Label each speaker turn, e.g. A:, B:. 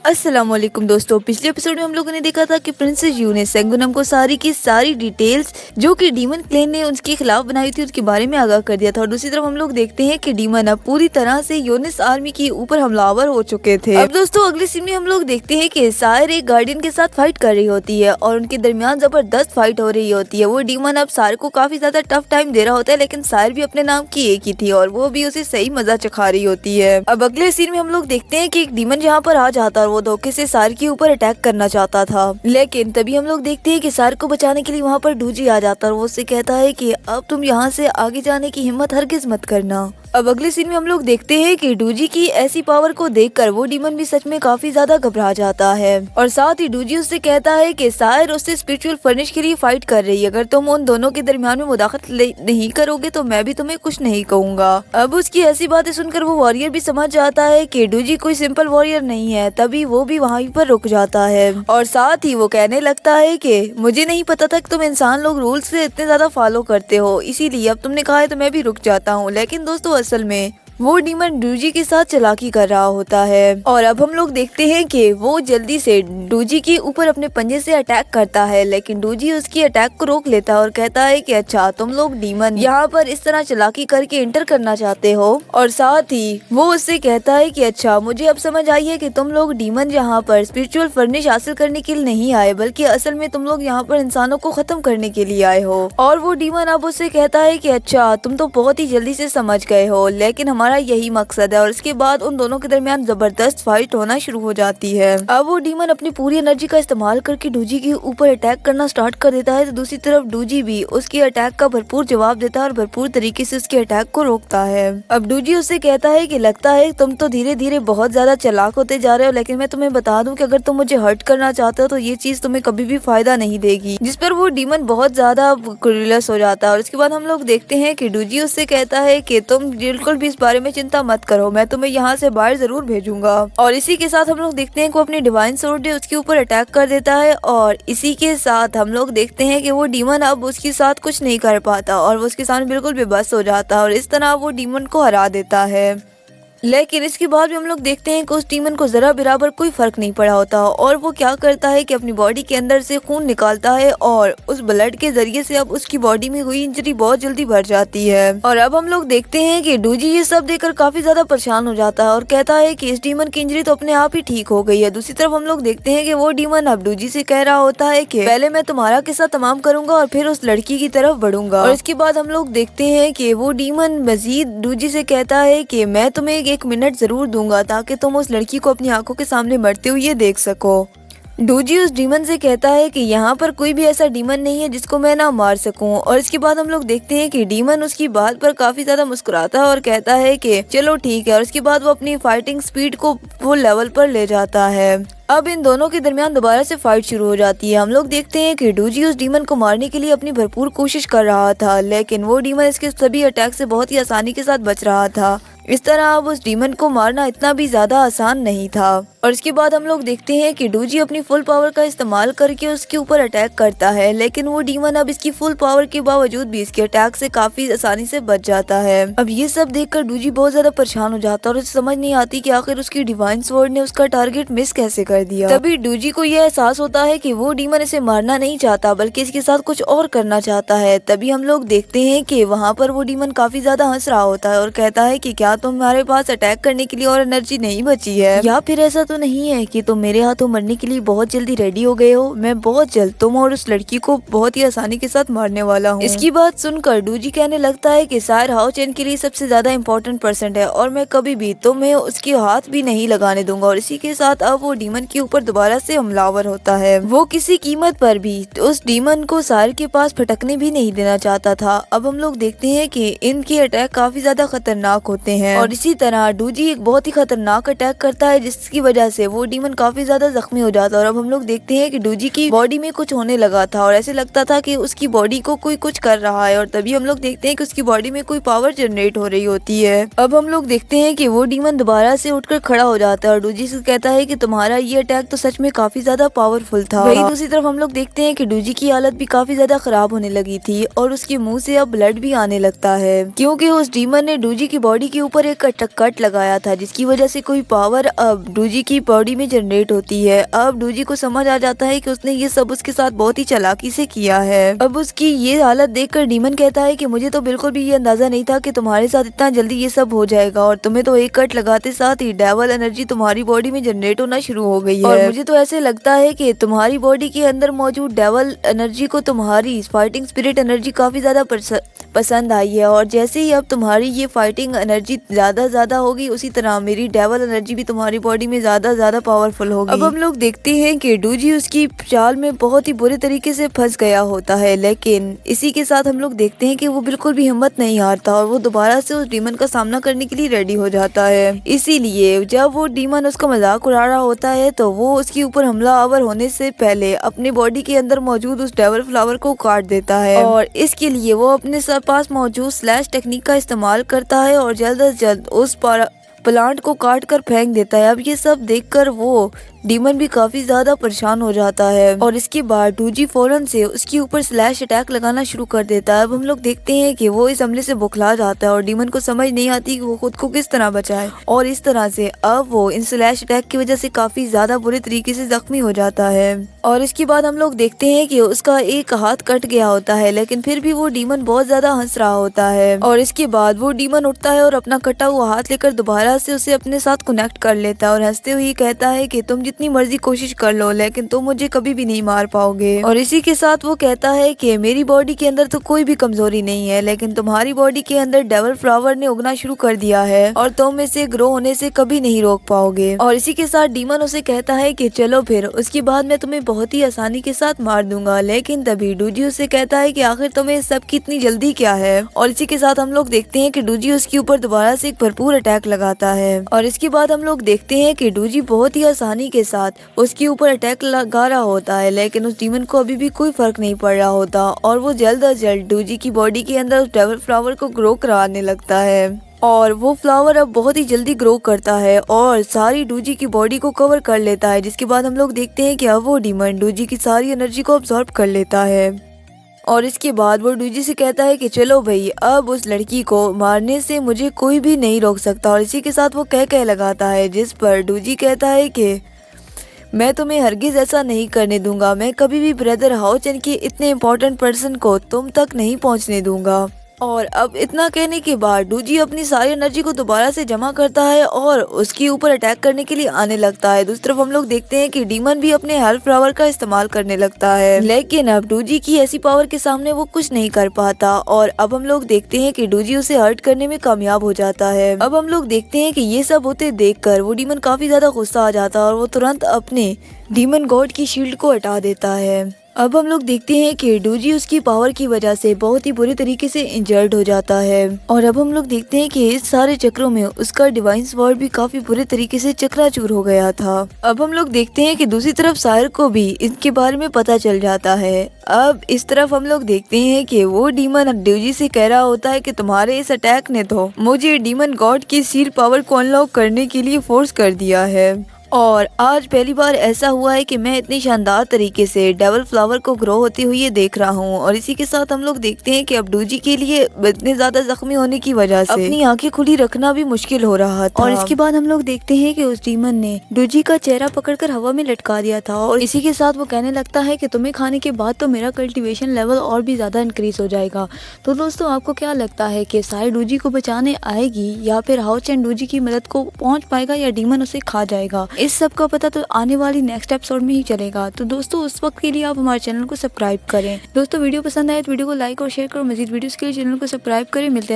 A: अस्सलाम वालेकुम दोस्तों, पिछले एपिसोड में हम लोगों ने देखा था कि प्रिंसेस यू ने सेंगुनम को सारी की सारी डिटेल्स जो कि डीमन क्लेन ने उसके खिलाफ बनाई थी उसके बारे में आगाह कर दिया था। और दूसरी तरफ हम लोग देखते हैं कि डीमन अब पूरी तरह से योनिस आर्मी के ऊपर हमलावर हो चुके थे। अब दोस्तों अगले सीन में हम लोग देखते हैं कि सायर एक गार्डियन के साथ फाइट कर रही होती है और उनके दरमियान जबरदस्त फाइट हो रही होती है। वो डीमन अब सायर को काफी ज्यादा टफ टाइम दे रहा होता है, लेकिन सायर भी अपने नाम की एक ही थी और वो भी उसे सही मजा चखा रही होती है। अब अगले सीन में हम लोग देखते हैं कि एक डीमन यहाँ पर आ जाता है और वो धोखे से सायर के ऊपर अटैक करना चाहता था, लेकिन तभी हम लोग देखते हैं कि सायर को बचाने के लिए वहाँ पर डूजी आ जाता है और वो उससे कहता है कि अब तुम यहाँ से आगे जाने की हिम्मत हरगिज मत करना। अब अगले सीन में हम लोग देखते हैं कि डूजी की ऐसी पावर को देखकर वो डीमन भी सच में काफी ज्यादा घबरा जाता है और साथ ही डूजी उससे कहता है कि सायर उससे स्पिरिचुअल फर्निश के लिए फाइट कर रही है, अगर तुम उन दोनों के दरमियान में मुदाखलत नहीं करोगे तो मैं भी तुम्हें कुछ नहीं कहूँगा। अब उसकी ऐसी बातें सुनकर वो वॉरियर भी समझ जाता है कि डूजी कोई सिंपल वॉरियर नहीं है, तभी वो भी वहीं पर रुक जाता है और साथ ही वो कहने लगता है कि मुझे नहीं पता था कि तुम इंसान लोग रूल्स से इतने ज्यादा फॉलो करते हो, इसीलिए अब तुमने कहा है तो मैं भी रुक जाता हूँ। लेकिन दोस्तों असल में वो डीमन डूजी के साथ चालाकी कर रहा होता है और अब हम लोग देखते हैं कि वो जल्दी से डूजी के ऊपर अपने पंजे से अटैक करता है, लेकिन डूजी उसकी अटैक को रोक लेता है और कहता है कि अच्छा तुम लोग डीमन यहाँ पर इस तरह चालाकी करके इंटर करना चाहते हो। और साथ ही वो उससे कहता है कि अच्छा मुझे अब समझ आई है कि तुम लोग डीमन यहाँ पर स्पिरिचुअल फर्निश हासिल करने के लिए नहीं आए, बल्कि असल में तुम लोग यहाँ पर इंसानों को खत्म करने के लिए आए हो। और वो डीमन अब उससे कहता है कि अच्छा तुम तो बहुत ही जल्दी से समझ गए हो, लेकिन हमारा यही मकसद है। और इसके बाद उन दोनों के दरमियान जबरदस्त फाइट होना शुरू हो जाती है। अब वो डीमन अपनी पूरी एनर्जी का इस्तेमाल करके डूजी के ऊपर अटैक करना स्टार्ट कर देता है, तो दूसरी तरफ डूजी भी उसकी अटैक का भरपूर जवाब देता है और भरपूर तरीके से उसके अटैक को रोकता है। अब डूजी उससे कहता है कि लगता है तुम तो धीरे धीरे बहुत ज्यादा चालाक होते जा रहे हो, लेकिन मैं तुम्हें बता दूं कि अगर तुम मुझे हर्ट करना चाहते हो तो ये चीज तुम्हें कभी भी फायदा नहीं देगी। जिस पर वो डीमन बहुत ज्यादा क्यूरियस हो जाता है और उसके बाद हम लोग देखते हैं कि डूजी उससे कहता है कि तुम बिल्कुल भी इस बारे में चिंता मत करो, मैं तुम्हें यहाँ से बाहर जरूर भेजूंगा। और इसी के साथ हम लोग देखते हैं कि वो अपनी डिवाइन सोर्ड उसके ऊपर अटैक कर देता है और इसी के साथ हम लोग देखते हैं कि वो डीमन अब उसके साथ कुछ नहीं कर पाता और वो उसके सामने बिल्कुल बेबस हो जाता है और इस तरह वो डीमन को हरा देता है। लेकिन इसके बाद भी हम लोग देखते हैं कि उस डीमन को जरा बराबर कोई फर्क नहीं पड़ा होता और वो क्या करता है कि अपनी बॉडी के अंदर से खून निकालता है और उस ब्लड के जरिए से अब उसकी बॉडी में हुई इंजरी बहुत जल्दी भर जाती है। और अब हम लोग देखते हैं कि डूजी ये सब देखकर काफी ज्यादा परेशान हो जाता है और कहता है कि इस डीमन की इंजरी तो अपने आप ही ठीक हो गई है। दूसरी तरफ हम लोग देखते हैं कि वो डीमन अब डूजी से कह रहा होता है कि पहले मैं तुम्हारा किस्सा तमाम करूंगा और फिर उस लड़की की तरफ बढ़ूंगा। और इसके बाद हम लोग देखते हैं कि वो डीमन मजीद डूजी से कहता है कि मैं तुम्हें एक मिनट जरूर दूंगा ताकि तुम उस लड़की को अपनी आंखों के सामने मरते हुए देख सको। डूजी उस डीमन से कहता है कि यहाँ पर कोई भी ऐसा डीमन नहीं है जिसको मैं ना मार सकूं। और इसके बाद हम लोग देखते हैं कि डीमन उसकी बात पर काफी ज्यादा मुस्कुराता है और कहता है कि चलो ठीक है। और उसके बाद वो अपनी फाइटिंग स्पीड को फुल लेवल पर ले जाता है। अब इन दोनों के दरमियान दोबारा से फाइट शुरू हो जाती है। हम लोग देखते हैं कि डूजी उस डीमन को मारने के लिए अपनी भरपूर कोशिश कर रहा था, लेकिन वो डीमन इसके सभी अटैक से बहुत ही आसानी के साथ बच रहा था। इस तरह अब उस डीमन को मारना इतना भी ज्यादा आसान नहीं था। और इसके बाद हम लोग देखते हैं कि डूजी अपनी फुल पावर का इस्तेमाल करके उसके ऊपर अटैक करता है, लेकिन वो डीमन अब इसकी फुल पावर के बावजूद भी इसके अटैक से काफी आसानी से बच जाता है। अब ये सब देखकर डूजी बहुत ज्यादा परेशान हो जाता है और उसे समझ नहीं आती कि आखिर उसकी डिवाइन स्वॉर्ड ने उसका टारगेट मिस कैसे कर दिया। तभी डूजी को यह एहसास होता है कि वो डीमन इसे मारना नहीं चाहता बल्कि इसके साथ कुछ और करना चाहता है। तभी हम लोग देखते हैं कि वहाँ पर वो डीमन काफी ज्यादा हंस रहा होता है और कहता है कि क्या तुम्हारे पास अटैक करने के लिए और एनर्जी नहीं बची है, या फिर ऐसा तो नहीं है कि तुम मेरे हाथों मरने के लिए बहुत जल्दी रेडी हो गए हो। मैं बहुत जल्द तुम और उस लड़की को बहुत ही आसानी के साथ मारने वाला हूँ। इसकी बात सुनकर डूजी कहने लगता है कि सायर हाओ चैन के लिए सबसे ज्यादा इम्पोर्टेंट पर्सन है और मैं कभी भी तुम्हें उसके हाथ भी नहीं लगाने दूंगा। और इसी के साथ अब वो डीमन के ऊपर दोबारा से हमलावर होता है। वो किसी कीमत पर भी उस डीमन को सायर के पास फटकने भी नहीं देना चाहता था। अब हम लोग देखते हैं कि इनके अटैक काफी ज्यादा खतरनाक होते हैं और इसी तरह डूजी एक बहुत ही खतरनाक अटैक करता है जिसकी वजह से वो डीमन काफी ज्यादा जख्मी हो जाता है। और अब हम लोग देखते हैं कि डूजी की बॉडी में कुछ होने लगा था और ऐसे लगता था कि उसकी बॉडी को कोई कुछ कर रहा है और तभी हम लोग देखते हैं कि उसकी बॉडी में कोई पावर जनरेट हो रही होती है। अब हम लोग देखते हैं कि वो डीमन दोबारा से उठकर खड़ा हो जाता है और डूजी से कहता है कि तुम्हारा ये अटैक तो सच में काफी ज्यादा पावरफुल था। वही दूसरी तरफ हम लोग देखते हैं कि डूजी की हालत भी काफी ज्यादा खराब होने लगी थी और उसके मुंह से अब ब्लड भी आने लगता है, क्योंकि उस डीमन ने डूजी की बॉडी के ऊपर ऊपर एक कट लगाया था, जिसकी वजह से कोई पावर अब डूजी की बॉडी में जनरेट होती है। अब डूजी को समझ आ जाता है कि उसने ये सब उसके साथ बहुत ही चालाकी से किया है। अब उसकी ये हालत देखकर डीमन कहता है कि मुझे तो बिल्कुल भी ये अंदाजा नहीं था कि तुम्हारे साथ इतना जल्दी ये सब हो जाएगा, और तुम्हें तो एक कट लगाते साथ ही डेविल एनर्जी तुम्हारी बॉडी में जनरेट होना शुरू हो गई है। और मुझे तो ऐसे लगता है कि तुम्हारी बॉडी के अंदर मौजूद डेविल एनर्जी को तुम्हारी फाइटिंग स्पिरिट एनर्जी काफी ज्यादा पसंद आई है, और जैसे ही अब तुम्हारी ये फाइटिंग एनर्जी ज्यादा होगी, उसी तरह मेरी डेविल एनर्जी भी तुम्हारी बॉडी में ज्यादा पावरफुल होगी। अब हम लोग देखते हैं कि डूजी उसकी चाल में बहुत ही बुरे तरीके से फंस गया होता है, लेकिन इसी के साथ हम लोग देखते हैं कि वो बिल्कुल भी हिम्मत नहीं हारता और वो दोबारा से उस डीमन का सामना करने के लिए रेडी हो जाता है। इसीलिए जब वो डीमन उसका मजाक उड़ा रहा होता है तो वो उसके ऊपर हमलावर होने से पहले अपने बॉडी के अंदर मौजूद उस डेविल फ्लावर को काट देता है, और इसके लिए वो अपने पास मौजूद स्लैश टेक्निक का इस्तेमाल करता है और जल्द से जल्द उस प्लांट को काट कर फेंक देता है। अब ये सब देखकर वो डीमन भी काफी ज्यादा परेशान हो जाता है, और इसके बाद डूजी फौरन से उसके ऊपर स्लैश अटैक लगाना शुरू कर देता है। अब हम लोग देखते हैं कि वो इस हमले से बुखला जाता है और डीमन को समझ नहीं आती कि वो खुद को किस तरह बचाए, और इस तरह से अब वो इन स्लैश अटैक की वजह से काफी ज्यादा बुरे तरीके से जख्मी हो जाता है। और इसके बाद हम लोग देखते हैं कि उसका एक हाथ कट गया होता है, लेकिन फिर भी वो डीमन बहुत ज्यादा हंस रहा होता है, और इसके बाद वो डीमन उठता है और अपना कटा हुआ हाथ लेकर दोबारा से उसे अपने साथ कनेक्ट कर लेता है और हंसते हुए कहता है कि तुम जितनी मर्जी कोशिश कर लो, लेकिन तुम मुझे कभी भी नहीं मार पाओगे। और इसी के साथ वो कहता है कि मेरी बॉडी के अंदर तो कोई भी कमजोरी नहीं है, लेकिन तुम्हारी बॉडी के अंदर डेविल फ्लावर ने उगना शुरू कर दिया है और तुम इसे ग्रो होने से कभी नहीं रोक पाओगे। और इसी के साथ डीमन उसे कहता है कि चलो फिर, उसके बाद मैं तुम्हें बहुत ही आसानी के साथ मार दूंगा। लेकिन तभी डूजी उसे कहता है कि आखिर तुम्हें सब की इतनी जल्दी क्या है। और इसी के साथ हम लोग देखते हैं कि डूजी उसके ऊपर दोबारा से एक भरपूर अटैक लगाता है, और इसके बाद हम लोग देखते हैं कि डूजी बहुत ही आसानी के साथ उसके ऊपर अटैक लगा रहा होता है, लेकिन उस डीमन को अभी भी कोई फर्क नहीं पड़ रहा होता, और वो जल्द अज जल्द डूजी की बॉडी के अंदर उस डेविल फ्लावर को ग्रो कराने लगता है, और वो फ्लावर अब बहुत ही जल्दी ग्रो करता है और सारी डूजी की बॉडी को कवर कर लेता है। जिसके बाद हम लोग देखते हैं कि अब वो डीमन डूजी की सारी एनर्जी को अब्सॉर्ब कर लेता है, और इसके बाद वो डूजी से कहता है कि चलो भाई, अब उस लड़की को मारने से मुझे कोई भी नहीं रोक सकता। और इसी के साथ वो कह लगाता है, जिस पर डूजी कहता है कि मैं तुम्हें हरगिज ऐसा नहीं करने दूंगा, मैं कभी भी ब्रदर हाओचेन के इतने इम्पोर्टेंट पर्सन को तुम तक नहीं पहुंचने दूंगा। और अब इतना कहने के बाद डूजी अपनी सारी एनर्जी को दोबारा से जमा करता है और उसके ऊपर अटैक करने के लिए आने लगता है। दूसरी तरफ हम लोग देखते हैं कि डीमन भी अपने हेल्प फ्लावर का इस्तेमाल करने लगता है, लेकिन अब डूजी की ऐसी पावर के सामने वो कुछ नहीं कर पाता, और अब हम लोग देखते हैं कि डूजी उसे हर्ट करने में कामयाब हो जाता है। अब हम लोग देखते हैं कि ये सब होते देखकर वो डीमन काफी ज्यादा गुस्सा आ जाता है और वो तुरंत अपने डीमन गॉड की शील्ड को हटा देता है। अब हम लोग देखते हैं कि डूजी उसकी पावर की वजह से बहुत ही बुरी तरीके से इंजर्ड हो जाता है, और अब हम लोग देखते हैं कि इस सारे चक्रों में उसका डिवाइन स्वॉर्ड भी काफी बुरे तरीके से चकनाचूर हो गया था। अब हम लोग देखते हैं कि दूसरी तरफ सायर को भी इनके बारे में पता चल जाता है। अब इस तरफ हम लोग देखते हैं कि वो डीमन डूजी से कह रहा होता है कि तुम्हारे इस अटैक ने तो मुझे डीमन गॉड की सील पावर को अनलॉक करने के लिए फोर्स कर दिया है, और आज पहली बार ऐसा हुआ है कि मैं इतनी शानदार तरीके से डेविल फ्लावर को ग्रो होते हुए देख रहा हूँ। और इसी के साथ हम लोग देखते हैं कि अब डूजी के लिए इतने ज्यादा जख्मी होने की वजह से अपनी आंखें खुली रखना भी मुश्किल हो रहा था। और इसके बाद हम लोग देखते हैं कि उस डीमन ने डूजी का चेहरा पकड़कर हवा में लटका दिया था, और इसी के साथ वो कहने लगता है कि तुम्हें खाने के बाद तो मेरा कल्टीवेशन लेवल और भी ज्यादा इंक्रीज हो जाएगा। तो दोस्तों, आपको क्या लगता है कि सायर डूजी को बचाने आएगी या फिर हाओचेन डूजी की मदद को पहुंच पाएगा या डीमन उसे खा जाएगा? इस सब का पता तो आने वाली नेक्स्ट एपिसोड में ही चलेगा। तो दोस्तों, उस वक्त के लिए आप हमारे चैनल को सब्सक्राइब करें। दोस्तों, वीडियो पसंद आए तो वीडियो को लाइक और शेयर करो। मजीद वीडियोस के लिए चैनल को सब्सक्राइब करें। मिलते हैं